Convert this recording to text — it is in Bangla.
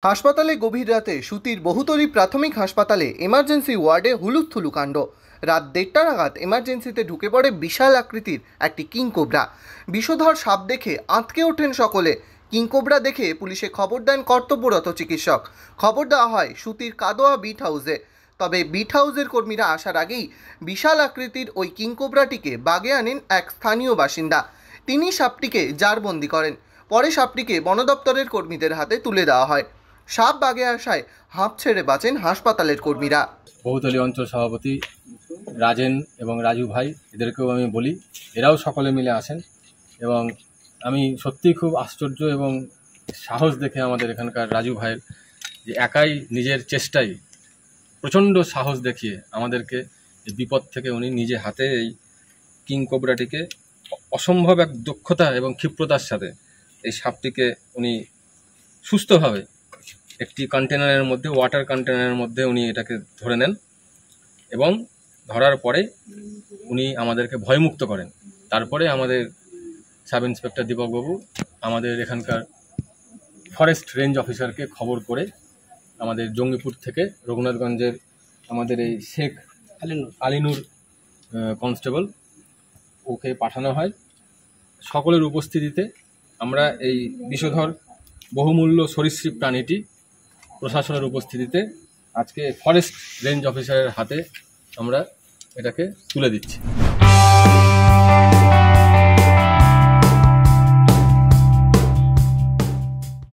হাসপাতালে গভীর রাতে সুতির বহুতলী প্রাথমিক হাসপাতালে এমার্জেন্সি ওয়ার্ডে হুলুস্থুলু কাণ্ড। রাত 1:30 নাগাদ এমার্জেন্সিতে ঢুকে পড়ে বিশাল আকৃতির একটি কিংকোবরা। বিষধর সাপ দেখে আঁতকে ওঠেন সকলে। কিংকোবরা দেখে পুলিশে খবর দেন কর্তব্যরত চিকিৎসক। খবর দেওয়া হয় সুতির কাদোয়া বিট হাউসে। তবে বিট হাউসের কর্মীরা আসার আগেই বিশাল আকৃতির ওই কিংকোবরাটিকে বাগে আনেন এক স্থানীয় বাসিন্দা। তিনি সাপটিকে জারবন্দি করেন। পরে সাপটিকে বন দপ্তরের কর্মীদের হাতে তুলে দেওয়া হয়। সাপ বাগে আসায় হাঁপ ছেড়ে বাঁচেন হাসপাতালের কর্মীরা। বহুতলী অঞ্চল সভাপতি রাজেন এবং রাজু ভাই, এদেরকেও আমি বলি, এরাও সকলে মিলে আসেন এবং আমি সত্যিই খুব আশ্চর্য এবং সাহস দেখে আমাদের এখানকার রাজু ভাইয়ের, যে একাই নিজের চেষ্টায় প্রচণ্ড সাহস দেখিয়ে আমাদেরকে এই বিপদ থেকে উনি নিজে হাতে এই কিংকোবরাটিকে অসম্ভব এক দক্ষতা এবং ক্ষিপ্রতার সাথে এই সাপটিকে উনি সুস্থভাবে একটি কন্টেনারের মধ্যে, ওয়াটার কন্টেনারের মধ্যে উনি এটাকে ধরে নেন এবং ধরার পরে উনি আমাদেরকে ভয়মুক্ত করেন। তারপরে আমাদের সাব ইন্সপেক্টর দীপকবাবু আমাদের এখানকার ফরেস্ট রেঞ্জ অফিসারকে খবর করে আমাদের জঙ্গিপুর থেকে রঘুনাথগঞ্জের আমাদের এই শেখ আলিনুর কনস্টেবল, ওকে পাঠানো হয়। সকলের উপস্থিতিতে আমরা এই বিষধর বহুমূল্য সরীসৃপ প্রাণীটি প্রশাসনের উপস্থিতিতে আজকে ফরেস্ট রেঞ্জ অফিসারের হাতে আমরা এটাকে তুলে দিচ্ছি।